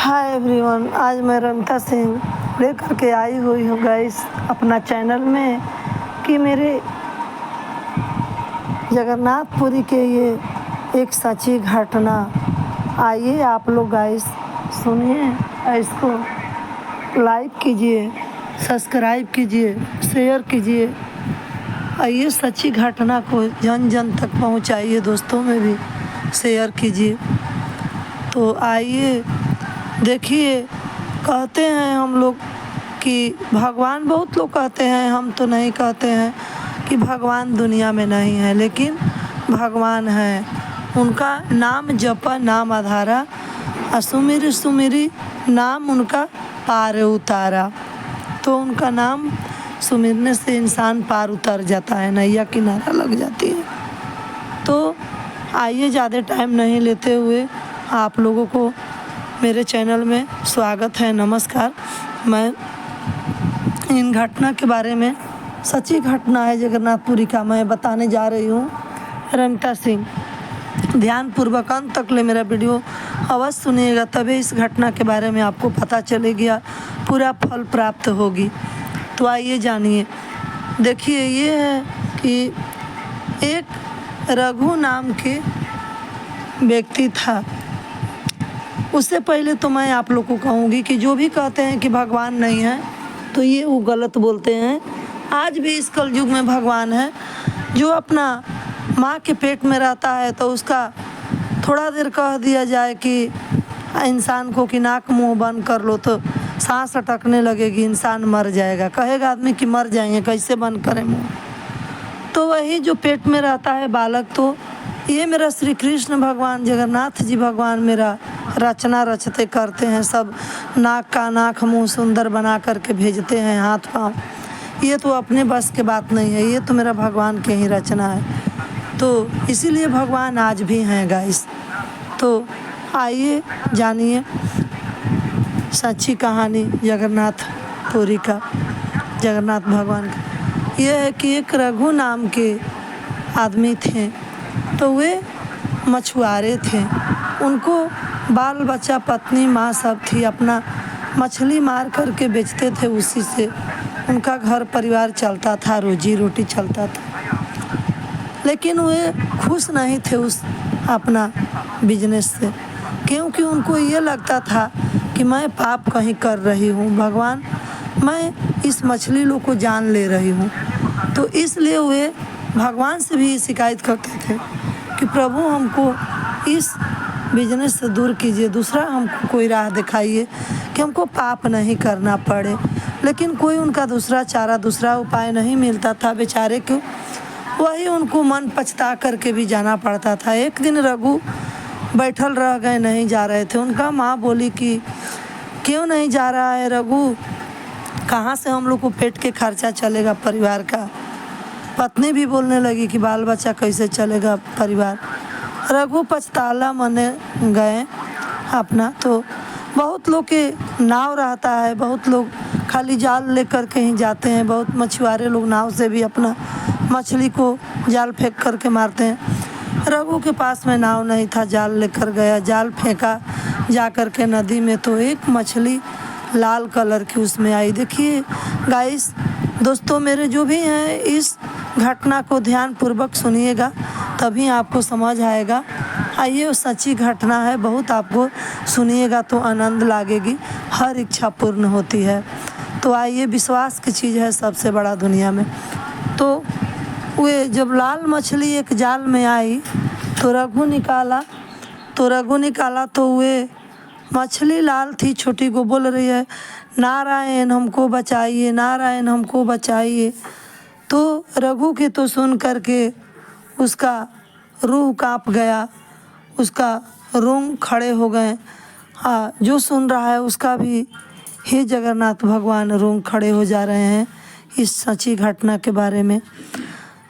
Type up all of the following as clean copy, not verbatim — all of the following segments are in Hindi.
हाय एवरीवन, आज मैं रमिता सिंह लेकर के आई हुई हूँ गाइस अपना चैनल में कि मेरे जगन्नाथपुरी के ये एक सच्ची घटना। आइए आप लोग गाइस सुनिए, इसको लाइक कीजिए, सब्सक्राइब कीजिए, शेयर कीजिए। आइए सच्ची घटना को जन जन तक पहुँचाइए, दोस्तों में भी शेयर कीजिए। तो आइए देखिए, कहते हैं हम लोग कि भगवान, बहुत लोग कहते हैं, हम तो नहीं कहते हैं कि भगवान दुनिया में नहीं है, लेकिन भगवान है। उनका नाम जपा नाम आधारा, सुमिरी सुमिरी नाम उनका पार उतारा। तो उनका नाम सुमिरने से इंसान पार उतर जाता है, नैया किनारा लग जाती है। तो आइए ज़्यादा टाइम नहीं लेते हुए आप लोगों को मेरे चैनल में स्वागत है, नमस्कार। मैं इन घटना के बारे में, सच्ची घटना है जगन्नाथपुरी का, मैं बताने जा रही हूँ। रमिता सिंह, ध्यानपूर्वक अंत तक ले मेरा वीडियो अवश्य सुनिएगा, तभी इस घटना के बारे में आपको पता चलेगी, पूरा फल प्राप्त होगी। तो आइए जानिए। देखिए, ये है कि एक रघु नाम के व्यक्ति था। उससे पहले तो मैं आप लोग को कहूँगी कि जो भी कहते हैं कि भगवान नहीं है, तो ये वो गलत बोलते हैं। आज भी इस कलयुग में भगवान है। जो अपना माँ के पेट में रहता है, तो उसका थोड़ा देर कह दिया जाए कि इंसान को कि नाक मुंह बंद कर लो, तो सांस अटकने लगेगी, इंसान मर जाएगा। कहेगा आदमी कि मर जाएंगे, कैसे बंद करें मुँह। तो वही जो पेट में रहता है बालक, तो ये मेरा श्री कृष्ण भगवान जगन्नाथ जी भगवान मेरा रचना रचते करते हैं। सब नाक का नाक मुंह सुंदर बना करके भेजते हैं, हाथ पाँव। ये तो अपने बस के बात नहीं है, ये तो मेरा भगवान के ही रचना है। तो इसीलिए भगवान आज भी हैं गाइस। तो आइए जानिए सच्ची कहानी जगन्नाथपुरी का, जगन्नाथ भगवान का। यह है कि एक रघु नाम के आदमी थे, तो वे मछुआरे थे। उनको बाल बच्चा, पत्नी, माँ सब थी। अपना मछली मार करके बेचते थे, उसी से उनका घर परिवार चलता था, रोजी रोटी चलता था। लेकिन वे खुश नहीं थे उस अपना बिजनेस से, क्योंकि उनको ये लगता था कि मैं पाप कहीं कर रही हूँ, भगवान मैं इस मछली लोग को जान ले रही हूँ। तो इसलिए वे भगवान से भी शिकायत करते थे कि प्रभु हमको इस बिजनेस से दूर कीजिए, दूसरा हमको कोई राह दिखाइए कि हमको पाप नहीं करना पड़े। लेकिन कोई उनका दूसरा चारा, दूसरा उपाय नहीं मिलता था बेचारे को। वही उनको मन पछता करके भी जाना पड़ता था। एक दिन रघु बैठल रह गए, नहीं जा रहे थे। उनका माँ बोली कि क्यों नहीं जा रहा है रघु, कहाँ से हम लोग को पेट के खर्चा चलेगा परिवार का। पत्नी भी बोलने लगी कि बाल बच्चा कैसे चलेगा परिवार। रघु पछताला मने गए अपना। तो बहुत लोग के नाव रहता है, बहुत लोग खाली जाल लेकर के ही जाते हैं। बहुत मछुआरे लोग नाव से भी अपना मछली को जाल फेंक करके मारते हैं। रघु के पास में नाव नहीं था, जाल लेकर गया, जाल फेंका जा कर के नदी में, तो एक मछली लाल कलर की उसमें आई। देखिए गाइस, दोस्तों मेरे जो भी हैं, इस घटना को ध्यान पूर्वक सुनिएगा, तभी आपको समझ आएगा। आइए, वो सच्ची घटना है, बहुत आपको सुनिएगा तो आनंद लागेगी, हर इच्छा पूर्ण होती है। तो आइए, विश्वास की चीज़ है सबसे बड़ा दुनिया में। तो वे जब लाल मछली एक जाल में आई, तो रघु निकाला तो वे मछली लाल थी, छोटी को बोल रही है, नारायण हमको बचाइए, नारायण हमको बचाइए। तो रघु के तो सुन करके उसका रूह कांप गया, उसका रोंग खड़े हो गए। जो सुन रहा है उसका भी, हे जगन्नाथ भगवान, रोंग खड़े हो जा रहे हैं इस सच्ची घटना के बारे में।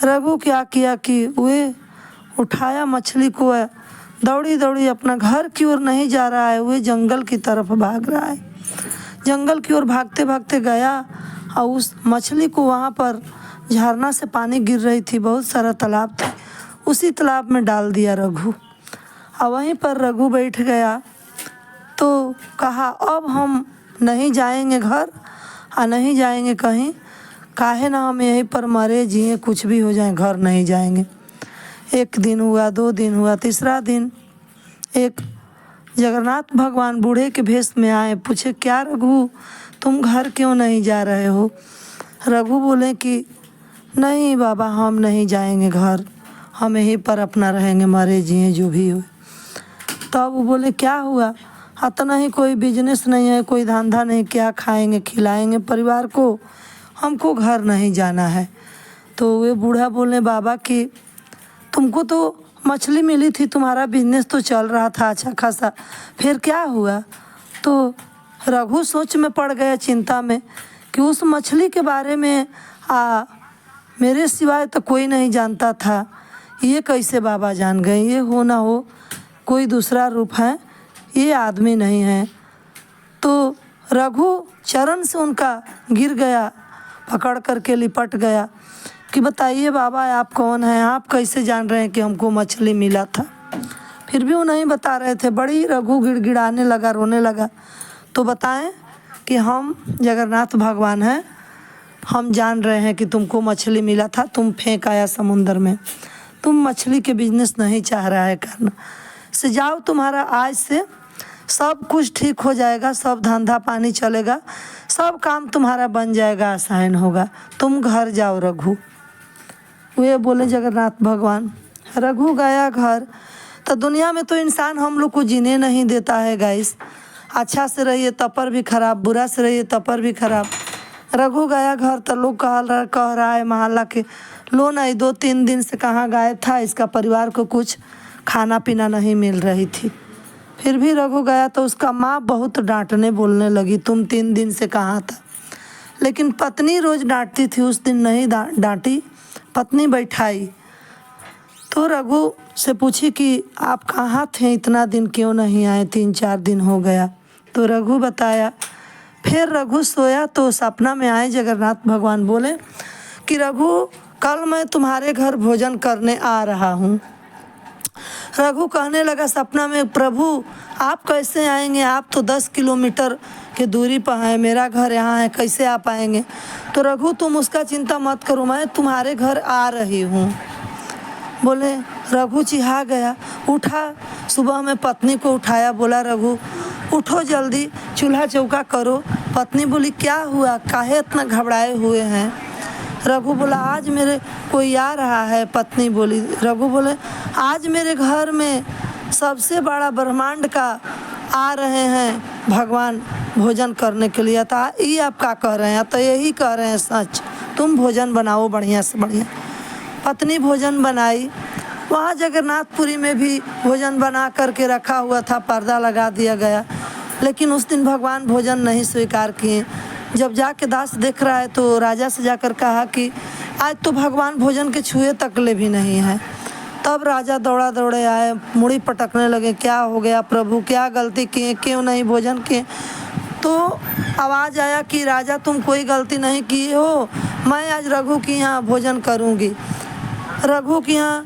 रघु क्या किया कि वे उठाया मछली को, दौड़ी दौड़ी अपना घर की ओर नहीं जा रहा है, वे जंगल की तरफ भाग रहा है। जंगल की ओर भागते भागते गया और उस मछली को, वहाँ पर झरना से पानी गिर रही थी, बहुत सारा तालाब था, उसी तालाब में डाल दिया रघु। और वहीं पर रघु बैठ गया तो कहा अब हम नहीं जाएंगे घर और नहीं जाएंगे कहीं, काहे ना हम यहीं पर मरे जिए कुछ भी हो जाए, घर नहीं जाएंगे। 1 दिन हुआ, 2 दिन हुआ, तीसरा दिन एक जगन्नाथ भगवान बूढ़े के भेष में आए, पूछे क्या रघु तुम घर क्यों नहीं जा रहे हो? रघु बोले कि नहीं बाबा हम नहीं जाएंगे घर, हम यहीं पर अपना रहेंगे, मरे जिए जो भी हो। तब वो बोले क्या हुआ? इतना ही कोई बिजनेस नहीं है, कोई धंधा नहीं, क्या खाएंगे खिलाएंगे परिवार को, हमको घर नहीं जाना है। तो वे बूढ़ा बोले बाबा कि तुमको तो मछली मिली थी, तुम्हारा बिजनेस तो चल रहा था अच्छा खासा, फिर क्या हुआ? तो रघु सोच में पड़ गया, चिंता में, कि उस मछली के बारे में मेरे सिवाय तो कोई नहीं जानता था, ये कैसे बाबा जान गए? ये हो ना हो कोई दूसरा रूप है, ये आदमी नहीं है। तो रघु चरण से उनका गिर गया, पकड़ करके लिपट गया कि बताइए बाबा आप कौन हैं, आप कैसे जान रहे हैं कि हमको मछली मिला था? फिर भी वो नहीं बता रहे थे। बड़ी रघु गिड़गिड़ाने लगा, रोने लगा। तो बताएं कि हम जगन्नाथ भगवान हैं, हम जान रहे हैं कि तुमको मछली मिला था, तुम फेंक आया समुंदर में, तुम मछली के बिजनेस नहीं चाह रहा है करना, से जाओ, तुम्हारा आज से सब कुछ ठीक हो जाएगा, सब धंधा पानी चलेगा, सब काम तुम्हारा बन जाएगा, आसान होगा, तुम घर जाओ रघु। वे बोले जगन्नाथ भगवान। रघु गया घर। तो दुनिया में तो इंसान हम लोग को जीने नहीं देता है गाइस, अच्छा से रहिए तब पर भी खराब, बुरा से रहिए तब पर भी खराब। रघु गया घर तो लोग कह रहा है मोहल्ला के, लो नहीं 2-3 दिन से कहाँ गायब था, इसका परिवार को कुछ खाना पीना नहीं मिल रही थी। फिर भी रघु गया तो उसका माँ बहुत डांटने बोलने लगी, तुम 3 दिन से कहाँ था? लेकिन पत्नी रोज़ डांटती थी, उस दिन नहीं डांटी, पत्नी बैठाई। तो रघु से पूछी कि आप कहाँ थे, इतना दिन क्यों नहीं आए, 3-4 दिन हो गया। तो रघु बताया। फिर रघु सोया तो सपना में आए जगन्नाथ भगवान, बोले कि रघु कल मैं तुम्हारे घर भोजन करने आ रहा हूँ। रघु कहने लगा सपना में, प्रभु आप कैसे आएंगे, आप तो 10 किलोमीटर के दूरी पर हैं, मेरा घर यहाँ है, कैसे आप आएंगे? तो रघु तुम उसका चिंता मत करो, मैं तुम्हारे घर आ रही हूँ। बोले रघु चिढ़ा गया, उठा, सुबह में पत्नी को उठाया, बोला रघु उठो जल्दी, चूल्हा चौका करो। पत्नी बोली क्या हुआ, काहे इतना घबराए हुए हैं? रघु बोला आज मेरे कोई आ रहा है। पत्नी बोली, रघु बोले आज मेरे घर में सबसे बड़ा ब्रह्मांड का आ रहे हैं भगवान भोजन करने के लिए। था ये आप क्या कह रहे हैं? तो यही कह रहे हैं सच, तुम भोजन बनाओ बढ़िया से बढ़िया। पत्नी भोजन बनाई। वहाँ जगन्नाथपुरी में भी भोजन बना करके रखा हुआ था, पर्दा लगा दिया गया, लेकिन उस दिन भगवान भोजन नहीं स्वीकार किए। जब जाके दास देख रहा है तो राजा से जाकर कहा कि आज तो भगवान भोजन के छुए तकले भी नहीं है। तब राजा दौड़ा दौड़े आए, मुड़ी पटकने लगे, क्या हो गया प्रभु, क्या गलती किए, क्यों नहीं भोजन किए? तो आवाज़ आया कि राजा तुम कोई गलती नहीं किए हो, मैं आज रघु के यहाँ भोजन करूँगी, रघु के यहाँ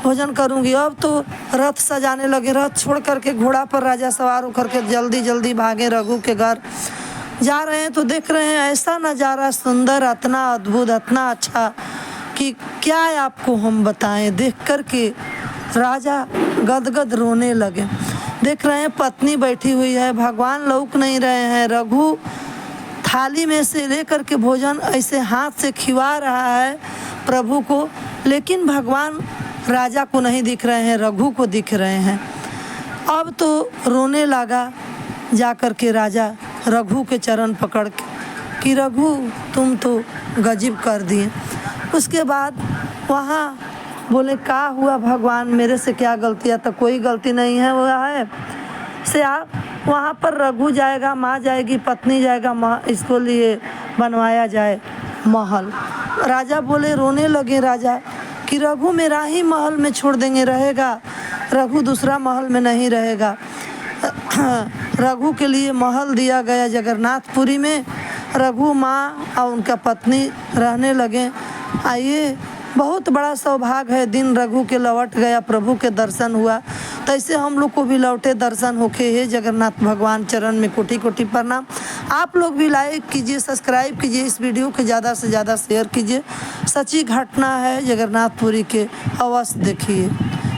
भोजन करूँगी। अब तो रथ सजाने लगे, रथ छोड़ करके घोड़ा पर राजा सवार होकर के जल्दी जल्दी भागे रघु के घर। जा रहे हैं तो देख रहे हैं ऐसा नज़ारा सुंदर, इतना अद्भुत, इतना अच्छा कि क्या आपको हम बताएं। देख कर के राजा गदगद रोने लगे। देख रहे हैं पत्नी बैठी हुई है, भगवान लौक नहीं रहे हैं, रघु थाली में से लेकर के भोजन ऐसे हाथ से खिला रहा है प्रभु को, लेकिन भगवान राजा को नहीं दिख रहे हैं, रघु को दिख रहे हैं। अब तो रोने लगा। जा कर के राजा रघु के चरण पकड़ के कि रघु तुम तो गजब कर दिए। उसके बाद वहाँ बोले क्या हुआ भगवान, मेरे से क्या गलतियाँ? तो कोई गलती नहीं है, वो है से आप वहाँ पर रघु जाएगा, माँ जाएगी, पत्नी जाएगा, माँ इसको लिए बनवाया जाए महल। राजा बोले, रोने लगे राजा कि रघु मेरा ही महल में छोड़ देंगे, रहेगा, रघु दूसरा महल में नहीं रहेगा। रघु के लिए महल दिया गया जगन्नाथपुरी में। रघु माँ और उनका पत्नी रहने लगे। आइए बहुत बड़ा सौभाग्य है, दिन रघु के लौट गया, प्रभु के दर्शन हुआ तैसे हम लोग को भी लौटे दर्शन होके हे जगन्नाथ भगवान चरण में कोटि कोटि प्रणाम। आप लोग भी लाइक कीजिए, सब्सक्राइब कीजिए, इस वीडियो को ज़्यादा से ज़्यादा शेयर कीजिए। सच्ची घटना है जगन्नाथपुरी के, अवश्य देखिए।